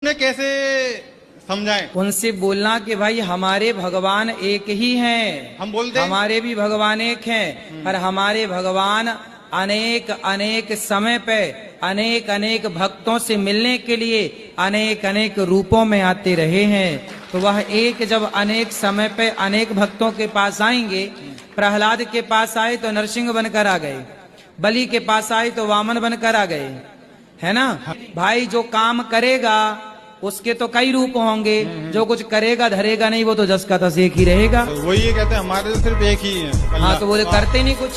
उन्हें कैसे समझाएं? उनसे बोलना कि भाई हमारे भगवान एक ही हैं। हम बोलते हैं हमारे भी भगवान एक हैं, पर हमारे भगवान अनेक अनेक समय पे अनेक अनेक भक्तों से मिलने के लिए अनेक अनेक रूपों में आते रहे हैं। तो वह एक जब अनेक समय पे अनेक भक्तों के पास आएंगे, प्रहलाद के पास आए तो नरसिंह बनकर आ गए, बलि के पास आए तो वामन बनकर आ गए, है ना भाई। जो काम करेगा उसके तो कई रूप होंगे, जो कुछ करेगा धरेगा नहीं वो तो जस का तस एक ही रहेगा। तो वही ये कहते हैं हमारे तो सिर्फ एक ही है। हाँ तो बोले करते नहीं कुछ।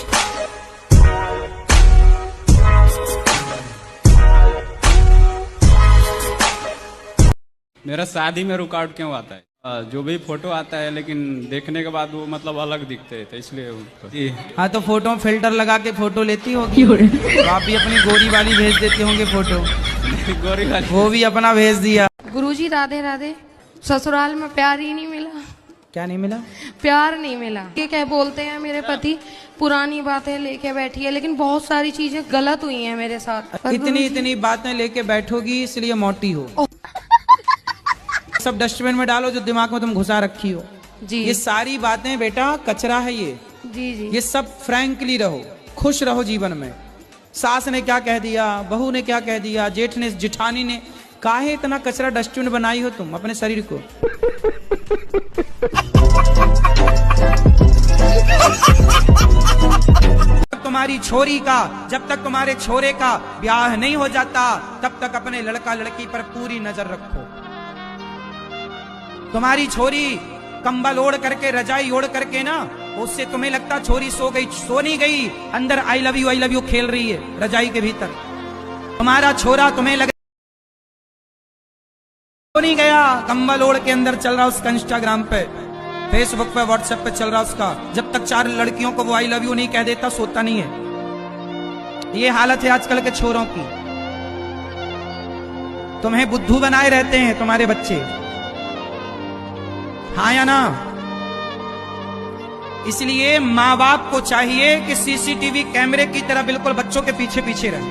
मेरा शादी में रुकावट क्यों आता है? जो भी फोटो आता है लेकिन देखने के बाद वो मतलब अलग दिखते हैं, तो इसलिए हाँ तो फोटो में फिल्टर लगा के फोटो लेती होगी तो आप भी अपनी गोरी वाली भेज देते होंगे फोटो। गोरी वाली वो भी अपना भेज दिया। गुरुजी राधे राधे। ससुराल में प्यार ही नहीं मिला। क्या नहीं मिला? प्यार नहीं मिला। ये क्या बोलते हैं मेरे पति पुरानी बातें लेके बैठी है, लेकिन बहुत सारी चीजें गलत हुई हैं मेरे साथ। इतनी बातें लेके बैठोगी इसलिए मोटी हो। सब डस्टबिन में डालो जो दिमाग में तुम घुसा रखी हो। जी ये सारी बातें बेटा कचरा है ये। जी जी ये सब फ्रैंकली रहो, खुश रहो जीवन में। सास ने क्या कह दिया, बहू ने क्या कह दिया, जेठ ने जिठानी ने, काहे इतना कचरा डस्टबिन बनाई हो तुम अपने शरीर को। तुम्हारी छोरी का, जब तक तुम्हारे छोरे का ब्याह नहीं हो जाता तब तक अपने लड़का लड़की पर पूरी नजर रखो। तुम्हारी छोरी कंबल ओढ़ करके रजाई ओढ़ करके ना, उससे तुम्हें लगता छोरी सो गई, सो नहीं गई, अंदर आई लव यू खेल रही है रजाई के भीतर। तुम्हारा छोरा तुम्हें लग सो नहीं गया, कंबल ओढ़ के अंदर चल रहा उसका इंस्टाग्राम पे, फेसबुक पे, व्हाट्सएप पे चल रहा उसका। जब तक 4 लड़कियों को वो आई लव यू नहीं कह देता सोता नहीं है। ये हालत है आजकल के छोरों की। तुम्हें बुद्धू बनाए रहते हैं तुम्हारे बच्चे, हाँ या ना? इसलिए माँ बाप को चाहिए कि सीसीटीवी कैमरे की तरह बिल्कुल बच्चों के पीछे पीछे रहे।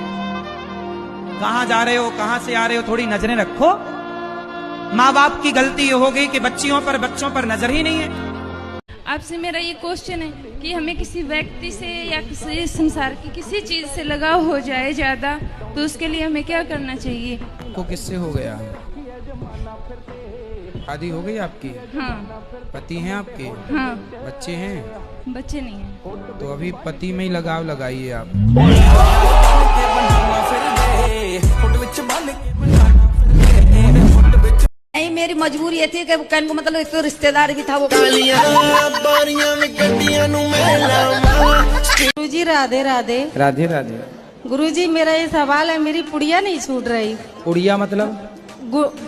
कहां जा रहे हो, कहां से आ रहे हो, थोड़ी नजरें रखो। माँ बाप की गलती ये हो गई कि बच्चों पर नजर ही नहीं है। आपसे मेरा ये क्वेश्चन है कि हमें किसी व्यक्ति से या किसी संसार की किसी चीज से लगाव हो जाए ज्यादा, तो उसके लिए हमें क्या करना चाहिए? को किससे हो गया? शादी हो गई आपकी? हाँ। पति हैं आपके? हाँ। बच्चे हैं? बच्चे नहीं हैं। तो अभी पति में ही लगाव लगाइए आप। नहीं, मेरी मजबूरी ये थी कि कहने को मतलब एक तो रिश्तेदार भी था वो। गुरुजी राधे राधे। राधे राधे। गुरुजी मेरा ये सवाल है, मेरी पुड़िया नहीं छूट रही। पुड़िया मतलब?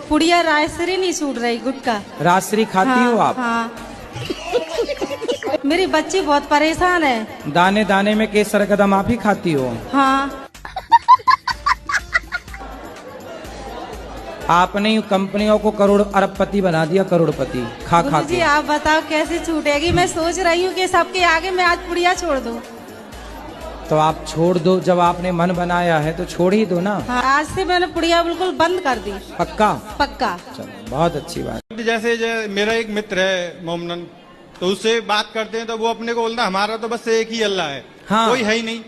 पुड़िया राजश्री नहीं छूट रही, गुटका राजश्री खाती हो आप? हाँ। मेरी बच्ची बहुत परेशान है। दाने दाने में केसर कदम आप ही खाती हो? हाँ। आपने कंपनियों को करोड़ अरबपति बना दिया, करोड़पति खा खा के। आप बताओ कैसे छूटेगी? मैं सोच रही हूँ कि सबके आगे मैं आज पुड़िया छोड़ दूँ। तो आप छोड़ दो, जब आपने मन बनाया है तो छोड़ ही दो ना। हाँ, आज से मैंने पुड़िया बिल्कुल बंद कर दी। पक्का? पक्का। चलो बहुत अच्छी बात। जैसे मेरा एक मित्र है मोमनन, तो उससे बात करते हैं तो वो अपने को बोलता है हमारा तो बस एक ही अल्लाह है। हाँ। कोई है ही नहीं।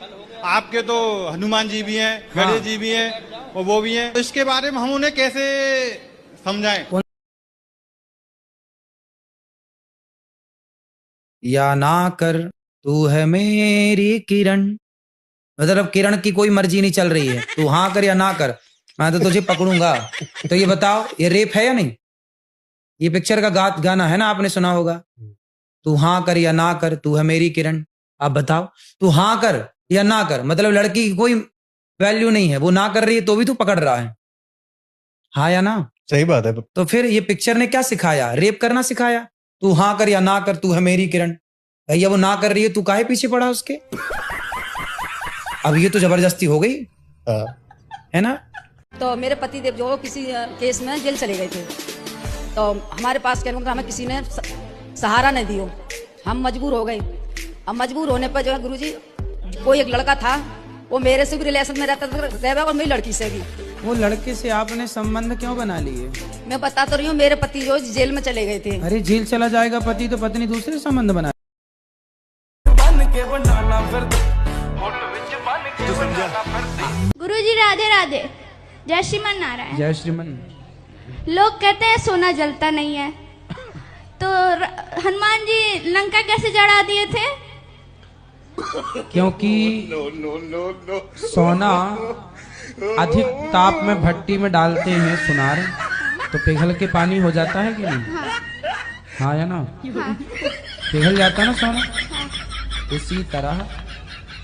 आपके तो हनुमान जी भी हैं, हाँ। गणेश जी भी हैं और वो भी हैं। तो इसके बारे में हम उन्हें कैसे समझाएं? या ना कर तू है मेरी किरण, मतलब किरण की कोई मर्जी नहीं चल रही है, तू हाँ कर या ना कर, मैं तो तुझे पकड़ूंगा। तो ये बताओ ये रेप है या नहीं? ये पिक्चर का गाना है ना, आपने सुना होगा। तू हाँ कर या ना कर, तू है मेरी किरण। आप बताओ, तू हाँ कर या ना कर, मतलब लड़की की कोई वैल्यू नहीं है, वो ना कर रही है तो भी तू पकड़ रहा है, हाँ या ना? सही बात है। तो फिर ये पिक्चर ने क्या सिखाया? रेप करना सिखाया। तू हाँ कर या ना कर, तू है मेरी किरण। भैया वो ना कर रही है, तू काहे पीछे पड़ा उसके? अब ये तो जबरदस्ती हो गई, है ना? तो मेरे पति देव जो किसी केस में जेल चले गए थे, तो हमारे पास कहने को हमें किसी ने सहारा नहीं दियो, हम मजबूर हो गए। अब मजबूर होने पर जो है गुरुजी, कोई एक लड़का था वो मेरे से भी रिलेशन में रहता था और मेरी लड़की से भी। वो लड़के से आपने संबंध क्यों बना लिए? मैं बता तो रही हूँ, मेरे पति जो जेल में चले गए थे। अरे जेल चला जाएगा पति तो पत्नी दूसरे संबंध बना। गुरुजी राधे राधे, जय श्रीमान नारायण। जय श्रीमन। लोग कहते हैं सोना जलता नहीं है, तो हनुमान जी लंका कैसे जला दिए थे? क्योंकि सोना अधिक ताप में भट्टी में डालते हैं सुनार, तो पिघल के पानी हो जाता है कि नहीं? हाँ या ना? पिघल जाता है ना सोना। इसी तरह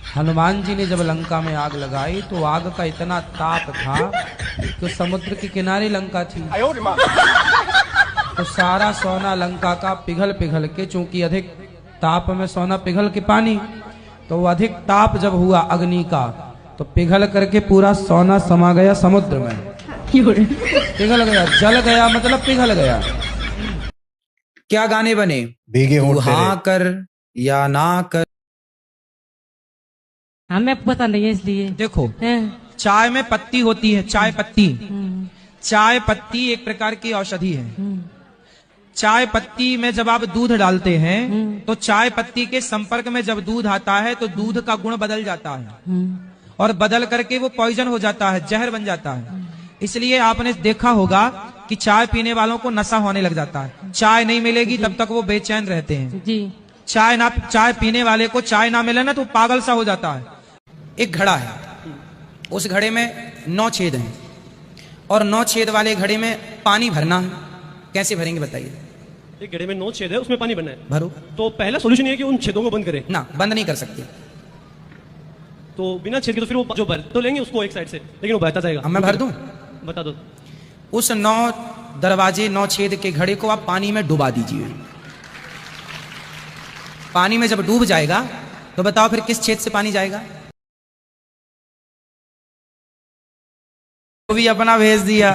हनुमान जी ने जब लंका में आग लगाई तो आग का इतना ताप था कि समुद्र के किनारे लंका थी, तो सारा सोना लंका का पिघल पिघल के, चूंकि अधिक ताप में सोना पिघल के पानी, तो वो अधिक ताप जब हुआ अग्नि का तो पिघल करके पूरा सोना समा गया समुद्र में। पिघल गया, जल गया, मतलब पिघल गया। क्या गाने बने? भीगे होंठ हाँ कर या ना कर। हमें पता नहीं है इसलिए। देखो, चाय में पत्ती होती है, चाय पत्ती। चाय पत्ती एक प्रकार की औषधि है। चाय पत्ती में जब आप दूध डालते हैं तो चाय पत्ती के संपर्क में जब दूध आता है तो दूध का गुण बदल जाता है और बदल करके वो पॉइजन हो जाता है, जहर बन जाता है। इसलिए आपने देखा होगा कि चाय पीने वालों को नशा होने लग जाता है। चाय नहीं मिलेगी तब तक वो बेचैन रहते हैं जी। चाय पीने वाले को चाय ना मिले ना तो पागल सा हो जाता है। एक घड़ा है, उस घड़े में 9 छेद हैं और 9 छेद वाले घड़े में पानी भरना है। कैसे भरेंगे बताइए? एक घड़े में 9 छेद है, उसमें पानी भरना है। भरो। तो पहला सॉल्यूशन ये है कि उन छेदों को बंद करें। ना, बंद नहीं कर सकते। तो बिना छेद के तो फिर वो जो भर तो लेंगे उसको एक साइड से, लेकिन वो बहता जाएगा। अब मैं भर दूं? बता दो। उस 9 दरवाजे 9 छेद के घड़े को आप पानी में डुबा दीजिए। पानी में जब डूब जाएगा तो बताओ फिर किस छेद से पानी जाएगा? वो भी अपना भेज दिया।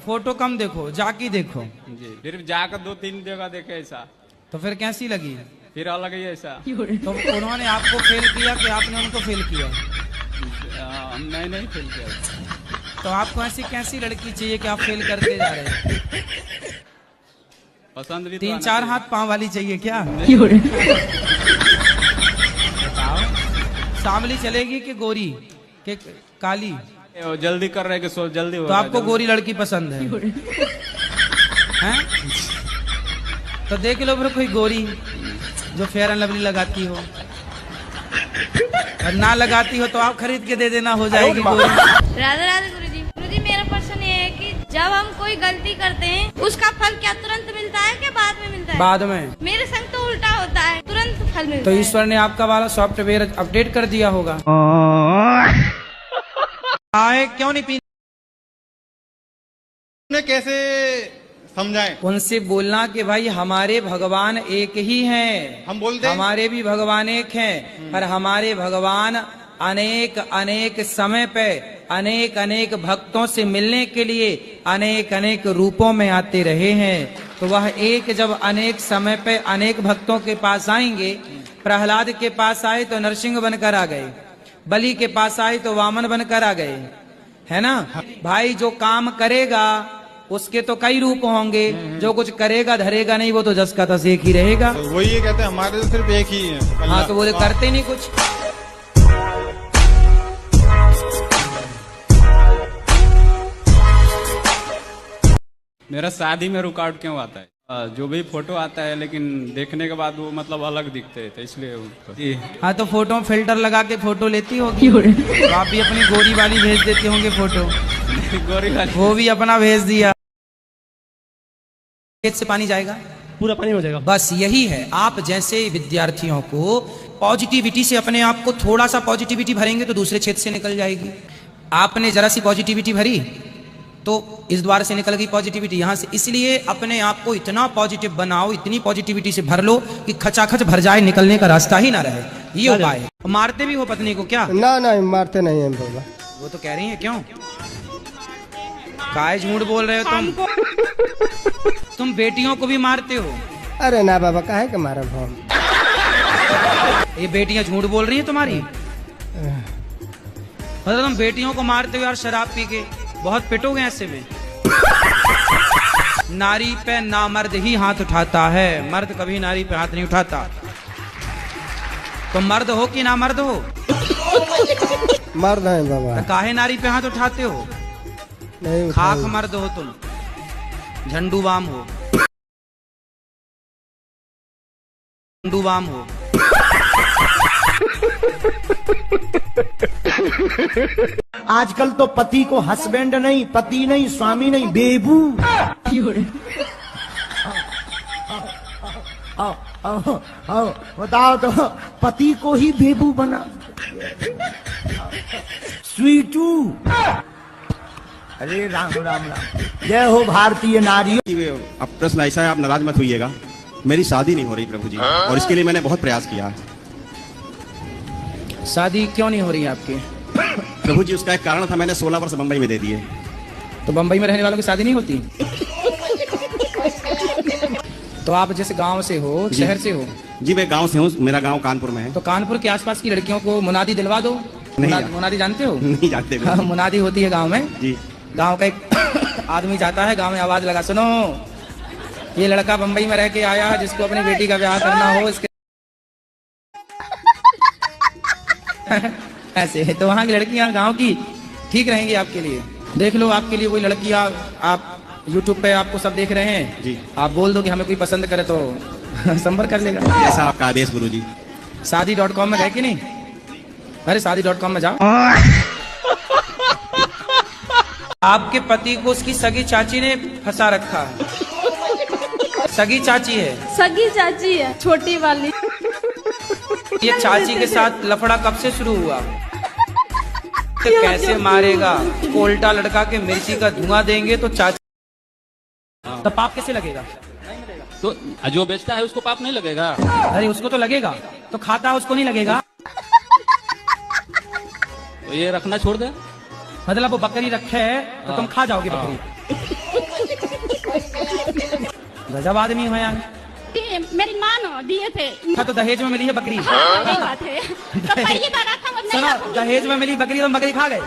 फोटो कम देखो, जाके देखो जी, फिर जाकर 2-3 जगह देखे ऐसा, तो फिर कैसी लगी? फिर अलग ही ऐसा। तो उन्होंने आपको फेल किया कि आपने उनको फेल किया? मैं नहीं फेल किया। तो आपको ऐसी कैसी लड़की चाहिए कि आप फेल करते जा रहे हैं? पसंद भी 3-4 हाथ पांव वाली चाहिए क्या? बताओ, सांवली चलेगी कि गोरी कि काली? जल्दी कर रहे कि जल्दी हो। तो आपको गोरी लड़की पसंद है? हैं? तो देख लो फिर कोई गोरी जो फेयर एंड लवली लगाती हो, और ना लगाती हो तो आप खरीद के दे देना, हो जाएगी गोरी। राधे राधे गुरुजी। गुरुजी मेरा प्रश्न ये है कि जब हम कोई गलती करते हैं उसका फल क्या तुरंत मिलता है क्या बाद में मिलता है? बाद में। मेरे संग तो उल्टा होता है, तुरंत फल मिलता तो है। ईश्वर ने आपका वाला सॉफ्टवेयर अपडेट कर दिया होगा। आए क्यों नहीं पी? कैसे समझाएं? उनसे बोलना कि भाई हमारे भगवान एक ही हैं। हम बोलते हैं हमारे भी भगवान एक हैं, और हमारे भगवान अनेक अनेक समय पे अनेक अनेक भक्तों से मिलने के लिए अनेक अनेक रूपों में आते रहे हैं। तो वह एक जब अनेक समय पे अनेक भक्तों के पास आएंगे, प्रहलाद के पास आए तो नरसिंह बनकर आ गए, बलि के पास आए तो वामन बनकर आ गए, है ना भाई? जो काम करेगा उसके तो कई रूप होंगे, जो कुछ करेगा धरेगा नहीं वो तो जस का तस एक ही रहेगा। तो वही ये कहते हैं हमारे तो सिर्फ एक ही है। हाँ, तो बोले करते नहीं कुछ। मेरा शादी में रुकावट क्यों आता है? जो भी फोटो आता है लेकिन देखने के बाद वो मतलब अलग दिखते हैं, तो इसलिए। हाँ, तो फोटो में फिल्टर लगा के फोटो लेती होगी, तो आप भी अपनी गोरी वाली भेज देते होंगे फोटो। गोरी वाली वो भी अपना भेज दिया। खेत से पानी जाएगा, पूरा पानी हो जाएगा। बस यही है। आप जैसे विद्यार्थियों को पॉजिटिविटी से अपने आप को थोड़ा सा पॉजिटिविटी भरेंगे तो दूसरे क्षेत्र से निकल जाएगी। आपने जरा सी पॉजिटिविटी भरी तो इस द्वार से निकल गई पॉजिटिविटी यहाँ से। इसलिए अपने आप को इतना पॉजिटिव बनाओ, इतनी पॉजिटिविटी से भर लो कि खचाखच भर जाए, निकलने का रास्ता ही ना रहे। ये उपाय है। मारते भी हो पत्नी को क्या? ना ना, मारते नहीं हैं बाबा। वो तो कह रही है क्यों? काय झूठ बोल रहे हो तुम? तुम बेटियों को भी मारते हो? अरे ना बाबा, काहे के मारब हम? ये बेटियां झूठ बोल रही हैं तुम्हारी? मतलब तुम बेटियों को मारते हो यार शराब पी के, बहुत पिटोगे ऐसे में। नारी पे नामर्द ही हाथ उठाता है, मर्द कभी नारी पे हाथ नहीं उठाता। तुम मर्द हो कि नामर्द हो? मर्द है बाबा। तो काहे नारी पे हाथ उठाते हो? नहीं खाक उठाई। मर्द हो तुम, झंडू बाम हो, झंडू बाम हो। आजकल तो पति को हस्बैंड नहीं, पति नहीं, स्वामी नहीं, बेबू। बताओ तो, पति को ही बेबू बना। स्वीटू। अरे राम राम राम। जय हो भारतीय नारी। अब प्रश्न ऐसा है, आप नाराज मत होइएगा, मेरी शादी नहीं हो रही प्रभु जी, और इसके लिए मैंने बहुत प्रयास किया। शादी क्यों नहीं हो रही है आपकी? प्रभु जी उसका एक कारण था, मैंने 16 वर्ष मुंबई में दे दिए। तो बम्बई में रहने वालों की शादी नहीं होती? तो आप जैसे गांव से हो, शहर से हो? जी मैं गांव से हूँ, मेरा गांव कानपुर में है। तो कानपुर के आसपास की लड़कियों को मुनादी दिलवा दो। मुनादी जानते हो? नहीं जानते। हाँ, मुनादी होती है गांव में जी। गांव का एक आदमी जाता है, गांव में आवाज लगा, सुनो ये लड़का बम्बई में रह के आया है जिसको अपनी बेटी का ब्याह करना हो, इसके ऐसे तो वहाँ की लड़कियां गांव की ठीक रहेंगी आपके लिए। देख लो आपके लिए कोई लड़कियां, आप YouTube पे आपको सब देख रहे हैं जी, आप बोल दो कि हमें कोई पसंद करे तो संपर्क कर लेगा। ऐसा आपका आदेश गुरु जी। शादी.com में गए कि नहीं? अरे शादी.com में जाओ। आपके पति को उसकी सगी चाची ने फंसा रखा है। सगी चाची है? सगी चाची है, छोटी वाली। ये चाची के साथ लफड़ा कब से शुरू हुआ? तो कैसे मारेगा? कोल्टा लड़का के मिर्ची का धुआं देंगे तो चाची, तो पाप कैसे लगेगा? तो जो बेचता है उसको पाप नहीं लगेगा? अरे उसको तो लगेगा, तो खाता है उसको नहीं लगेगा? तो ये रखना छोड़ दे। मतलब वो बकरी रखे है तो तुम खा जाओगे बकरी? गजब आदमी हो यार। मेरी माँ न दिए थे। हाँ तो दहेज में मिली है बकरी? सही बात है। तो पहली बार आता मतलब सुनो, दहेज में मिली बकरी तो बकरी खा गए।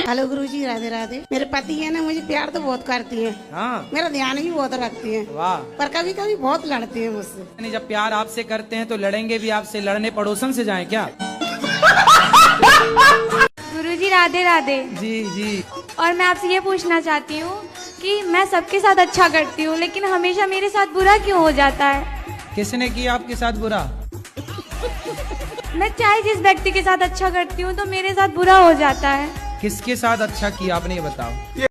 हेलो गुरुजी, राधे राधे। मेरे पति है ना, मुझे प्यार तो बहुत करती है। हाँ, मेरा ध्यान भी बहुत रखती है। वाह। पर कभी कभी बहुत लड़ती है मुझसे। नहीं, जब प्यार आपसे करते हैं तो लड़ेंगे भी आपसे। लड़ने पड़ोसन से जाएं क्या? गुरुजी राधे राधे। जी जी। और मैं आपसे ये पूछना चाहती हूँ कि मैं सबके साथ अच्छा करती हूँ, लेकिन हमेशा मेरे साथ बुरा क्यों हो जाता है? किसने किया आपके साथ बुरा? मैं चाहे जिस व्यक्ति के साथ अच्छा करती हूँ तो मेरे साथ बुरा हो जाता है। किसके साथ अच्छा किया आपने ये बताओ।